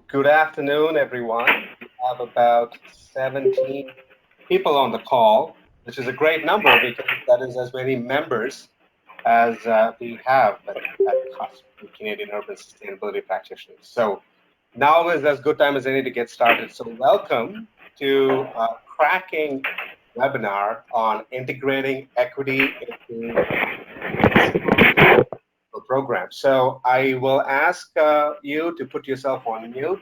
Good afternoon, everyone. We have about 17 people on the call, which is a great number because that is as many members as we have at CUSP, the Canadian Urban Sustainability Practitioners. So now is as good time as any to get started. So welcome to a cracking webinar on integrating equity into program. So I will ask you to put yourself on mute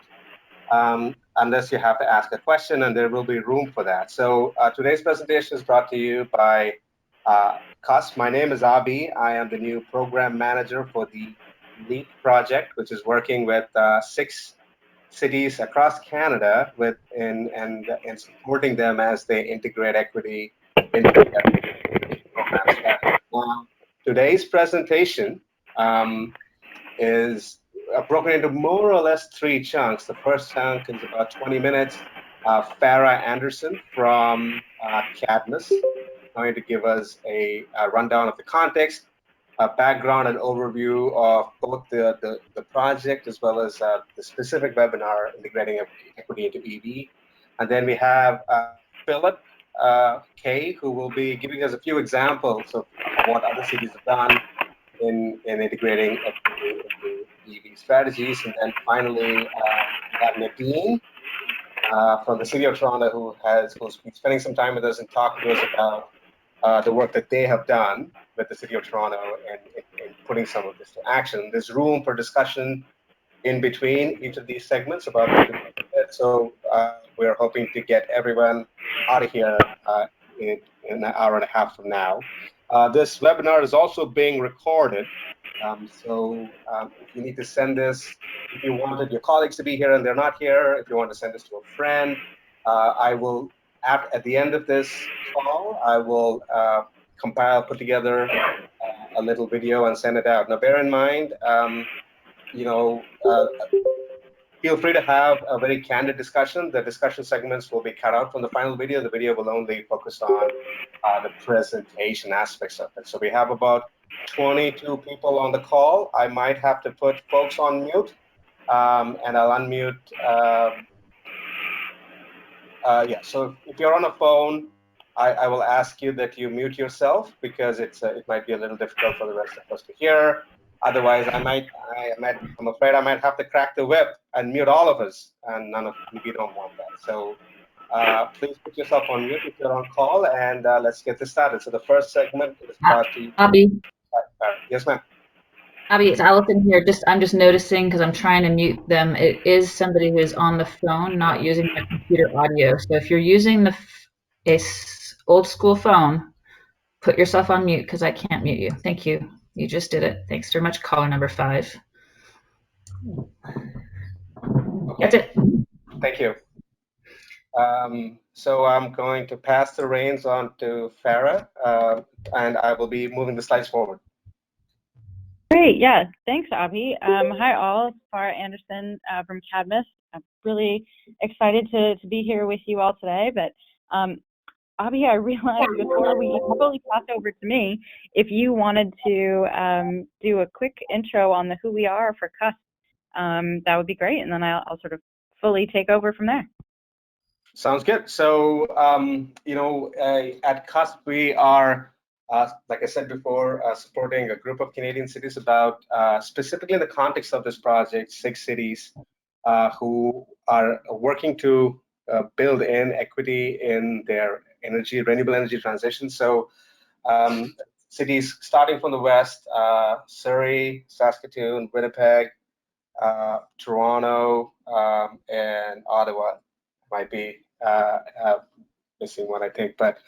unless you have to ask a question, and there will be room for that. So today's presentation is brought to you by CUSP. My name is Abi. I am the new program manager for the LEAP project, which is working with 6 cities across Canada and supporting them as they integrate equity into their program strategy. Now, today's presentation is broken into more or less 3 chunks. The first chunk is about 20 minutes. Farah Anderson from Cadmus is going to give us a rundown of the context, a background and overview of both the project as well as the specific webinar integrating equity into EV. And then we have Philip Kay, who will be giving us a few examples of what other cities have done in integrating equity into EV strategies. And then finally, we have Nadine from the City of Toronto, who's been spending some time with us and talking to us about the work that they have done with the City of Toronto and putting some of this to action. There's room for discussion in between each of these segments about so we're hoping to get everyone out of here in an hour and a half from now. This webinar is also being recorded. If you need to send this, if you wanted your colleagues to be here and they're not here, if you want to send this to a friend, I will, at the end of this call, I will put together a little video and send it out. Now, bear in mind, feel free to have a very candid discussion. The discussion segments will be cut out from the final video. The video will only focus on the presentation aspects of it. So we have about 22 people on the call. I might have to put folks on mute, and I'll unmute. So if you're on a phone, I will ask you that you mute yourself because it might be a little difficult for the rest of us to hear. Otherwise, I'm afraid I might have to crack the whip and mute all of us, and we don't want that. So please put yourself on mute if you're on call, and let's get this started. So the first segment is brought to you. Abby. Yes, ma'am. Abby, it's Allison here. I'm just noticing because I'm trying to mute them. It is somebody who is on the phone, not using the computer audio. So if you're using old school phone, put yourself on mute because I can't mute you. Thank you. You just did it. Thanks very much. Caller number 5. Okay. That's it. Thank you. So I'm going to pass the reins on to Farah, and I will be moving the slides forward. Great, yeah, thanks, Abhi. Hi all, it's Farah Anderson from Cadmus. I'm really excited to be here with you all today, but Abhi, I realized before we fully pass over to me, if you wanted to do a quick intro on who we are for CUSP, that would be great, and then I'll sort of fully take over from there. Sounds good. So, at CUSP, we are, like I said before, supporting a group of Canadian cities about, specifically in the context of this project, 6 cities who are working to build in equity in their renewable energy transition. So, cities starting from the west, Surrey, Saskatoon, Winnipeg, Toronto, and Ottawa might be missing one, I think. But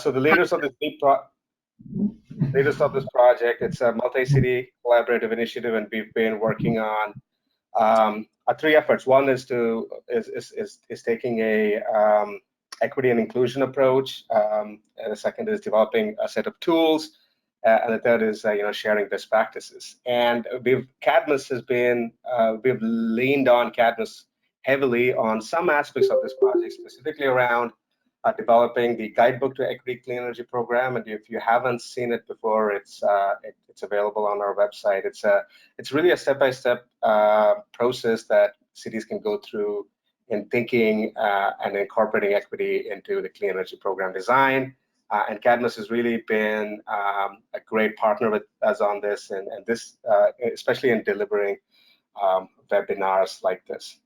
so the leaders of this project, it's a multi-city collaborative initiative, and we've been working on 3 efforts. One is taking a equity and inclusion approach, and the second is developing a set of tools, and the third is sharing best practices. And Cadmus has been we've leaned on Cadmus heavily on some aspects of this project, specifically around developing the guidebook to equity clean energy program. And if you haven't seen it before, it's available on our website. It's really a step-by-step process that cities can go through in thinking and incorporating equity into the clean energy program design. And Cadmus has really been a great partner with us on this, and this, especially in delivering webinars like this.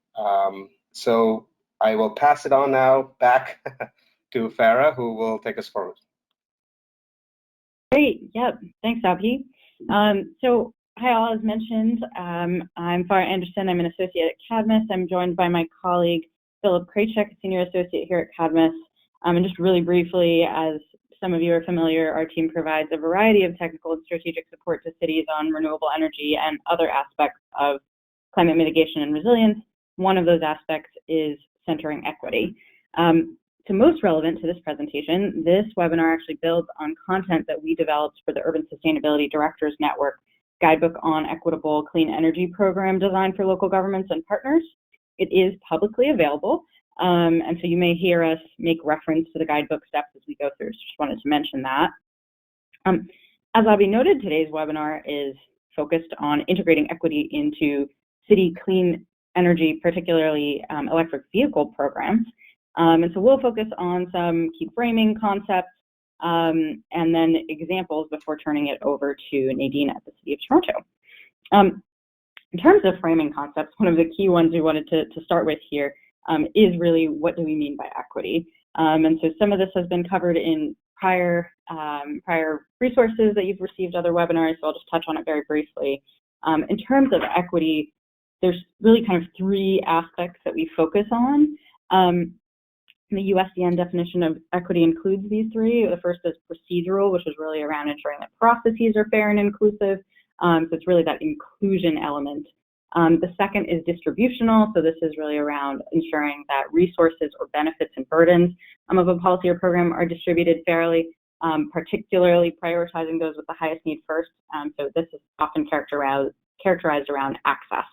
So I will pass it on now back to Farah, who will take us forward. Great. Yep. Thanks, Abhi. So, hi all. As mentioned, I'm Farah Anderson. I'm an associate at Cadmus. I'm joined by my colleague Philip Kraychuk, a senior associate here at Cadmus. And just really briefly, as some of you are familiar, our team provides a variety of technical and strategic support to cities on renewable energy and other aspects of climate mitigation and resilience. One of those aspects is centering equity. So most relevant to this presentation, this webinar actually builds on content that we developed for the Urban Sustainability Directors Network Guidebook on Equitable Clean Energy Program Design for Local Governments and Partners. It is publicly available, and so you may hear us make reference to the guidebook steps as we go through, so just wanted to mention that. As Abhi noted, today's webinar is focused on integrating equity into city clean energy, particularly electric vehicle programs. And so we'll focus on some key framing concepts and then examples before turning it over to Nadine at the City of Toronto. In terms of framing concepts, one of the key ones we wanted to start with here is really what do we mean by equity? And so some of this has been covered in prior resources that you've received, other webinars, so I'll just touch on it very briefly. In terms of equity, there's really kind of three aspects that we focus on. The USDN definition of equity includes these three. The first is procedural, which is really around ensuring that processes are fair and inclusive. So it's really that inclusion element. The second is distributional. So this is really around ensuring that resources or benefits and burdens of a policy or program are distributed fairly, particularly prioritizing those with the highest need first. So this is often characterized around access.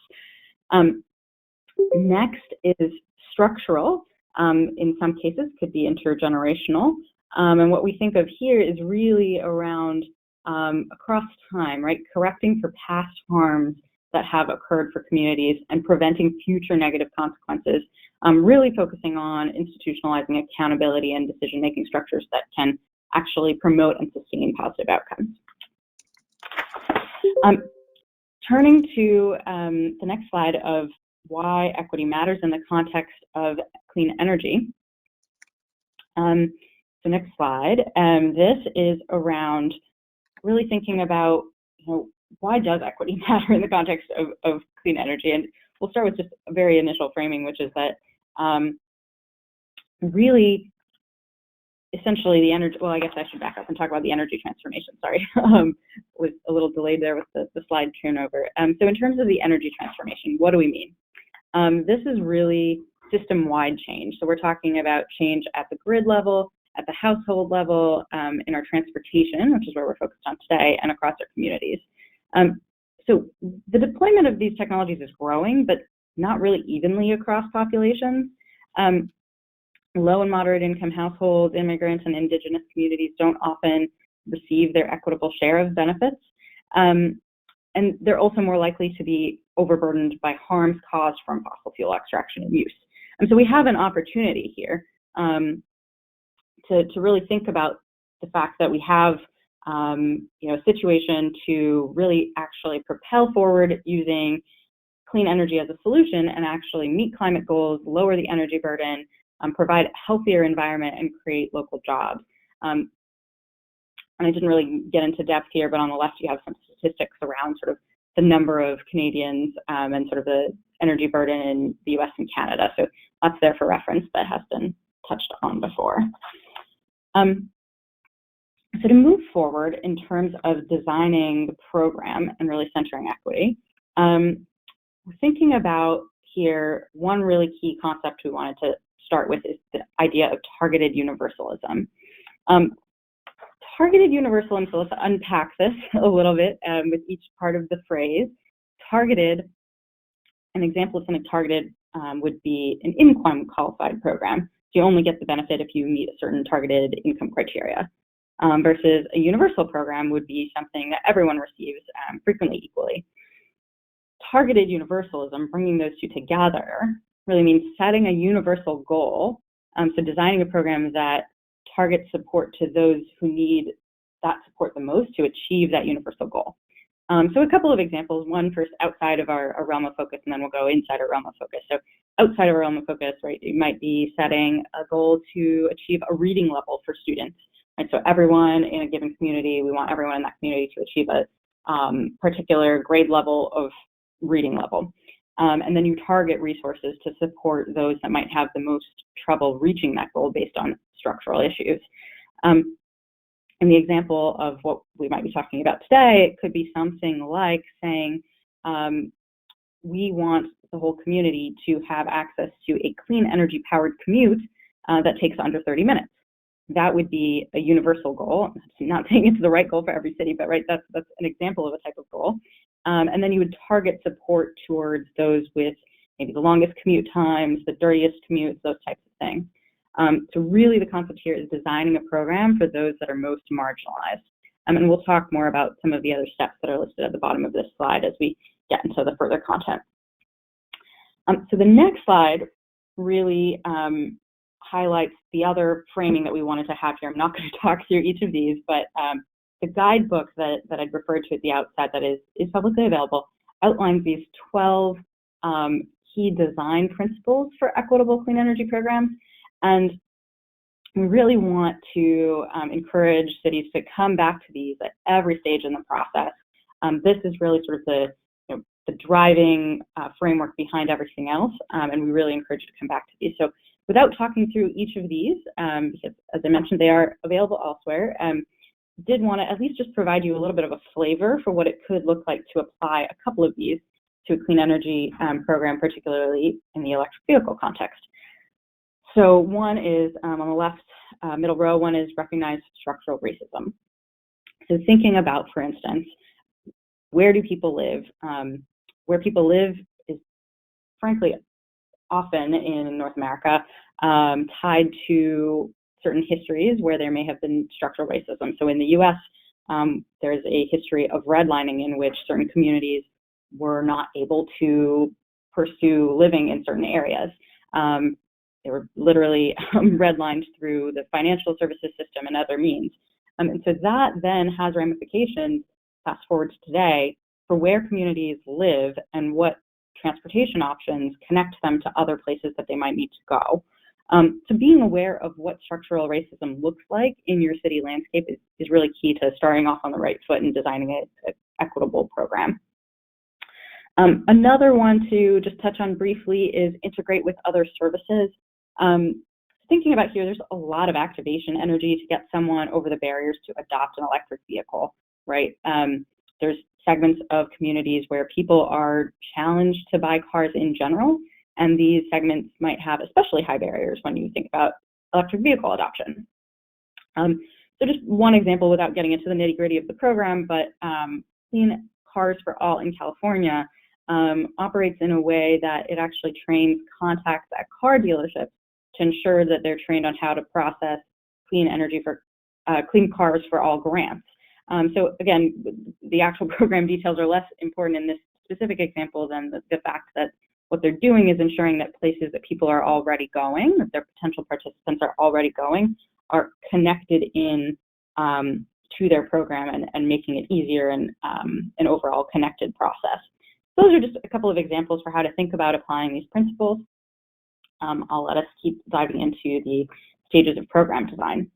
Next is structural. In some cases could be intergenerational. And what we think of here is really around across time, right? Correcting for past harms that have occurred for communities and preventing future negative consequences, really focusing on institutionalizing accountability and decision-making structures that can actually promote and sustain positive outcomes. Turning to the next slide of why equity matters in the context of clean energy. The next slide, this is around really thinking about, why does equity matter in the context of clean energy? And we'll start with just a very initial framing, which is that really, essentially the energy, well, I guess I should back up and talk about the energy transformation, sorry. Was a little delayed there with the slide turnover. So in terms of the energy transformation, what do we mean? This is really system-wide change. So we're talking about change at the grid level, at the household level, in our transportation, which is where we're focused on today, and across our communities. So the deployment of these technologies is growing, but not really evenly across populations. Low and moderate income households, immigrants, and indigenous communities don't often receive their equitable share of benefits. And they're also more likely to be overburdened by harms caused from fossil fuel extraction and use. And so we have an opportunity here to really think about the fact that we have a situation to really actually propel forward using clean energy as a solution and actually meet climate goals, lower the energy burden, provide a healthier environment, and create local jobs. And I didn't really get into depth here, but on the left you have some statistics around sort of the number of Canadians and sort of the energy burden in the US and Canada. So that's there for reference, that has been touched on before. So to move forward in terms of designing the program and really centering equity, we're thinking about here one really key concept we wanted to start with is the idea of targeted universalism. Targeted universalism, so let's unpack this a little bit with each part of the phrase. Targeted, an example of something targeted would be an income qualified program. So you only get the benefit if you meet a certain targeted income criteria. Versus a universal program would be something that everyone receives frequently equally. targeted universalism, bringing those two together, really means setting a universal goal. So designing a program that targets support to those who need that support the most to achieve that universal goal. So a couple of examples, one first outside of our realm of focus, and then we'll go inside our realm of focus. So outside of our realm of focus, right, you might be setting a goal to achieve a reading level for students. Right? So everyone in a given community, we want everyone in that community to achieve a particular grade level of reading level. And then you target resources to support those that might have the most trouble reaching that goal based on structural issues. In the example of what we might be talking about today, it could be something like saying, we want the whole community to have access to a clean energy powered commute that takes under 30 minutes. That would be a universal goal. I'm not saying it's the right goal for every city, but right, that's an example of a type of goal. And then you would target support towards those with maybe the longest commute times, the dirtiest commutes, those types of things. So really the concept here is designing a program for those that are most marginalized. And we'll talk more about some of the other steps that are listed at the bottom of this slide as we get into the further content. So the next slide really highlights the other framing that we wanted to have here. I'm not going to talk through each of these, but the guidebook that I'd referred to at the outset that is publicly available outlines these 12 key design principles for equitable clean energy programs. And we really want to encourage cities to come back to these at every stage in the process. This is really sort of the driving framework behind everything else, and we really encourage you to come back to these. So without talking through each of these, because as I mentioned, they are available elsewhere, did want to at least just provide you a little bit of a flavor for what it could look like to apply a couple of these to a clean energy program, particularly in the electric vehicle context. So one is on the left middle row, one is recognize structural racism. So thinking about, for instance, where do people live? Where people live is frankly often in North America tied to certain histories where there may have been structural racism. So in the US, there's a history of redlining in which certain communities were not able to pursue living in certain areas. They were literally redlined through the financial services system and other means. And so that then has ramifications, fast forward to today, for where communities live and what transportation options connect them to other places that they might need to go. So being aware of what structural racism looks like in your city landscape is really key to starting off on the right foot and designing an equitable program. Another one to just touch on briefly is integrate with other services. Thinking about here, there's a lot of activation energy to get someone over the barriers to adopt an electric vehicle, right? There's segments of communities where people are challenged to buy cars in general, and these segments might have especially high barriers when you think about electric vehicle adoption. So just one example without getting into the nitty-gritty of the program, but Clean Cars for All in California operates in a way that it actually trains contacts at car dealerships to ensure that they're trained on how to process clean energy for Clean Cars for All grants. So again, the actual program details are less important in this specific example than the fact that what they're doing is ensuring that places that people are already going, that their potential participants are already going, are connected in to their program and making it easier and an overall connected process. Those are just a couple of examples for how to think about applying these principles. I'll let us keep diving into the stages of program design.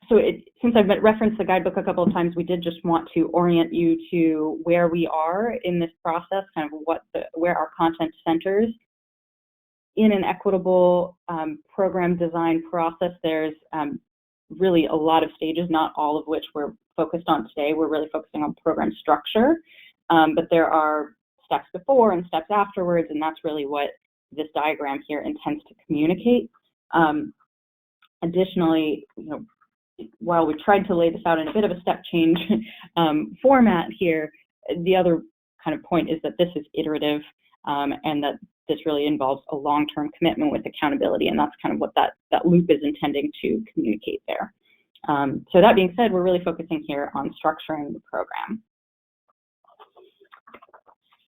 Since I've referenced the guidebook a couple of times, we did just want to orient you to where we are in this process, kind of where our content centers. In an equitable program design process, there's really a lot of stages, not all of which we're focused on today. We're really focusing on program structure, but there are steps before and steps afterwards, and that's really what this diagram here intends to communicate. Additionally, while we tried to lay this out in a bit of a step change format here, the other kind of point is that this is iterative and that this really involves a long-term commitment with accountability, and that's kind of what that loop is intending to communicate there. So that being said, we're really focusing here on structuring the program.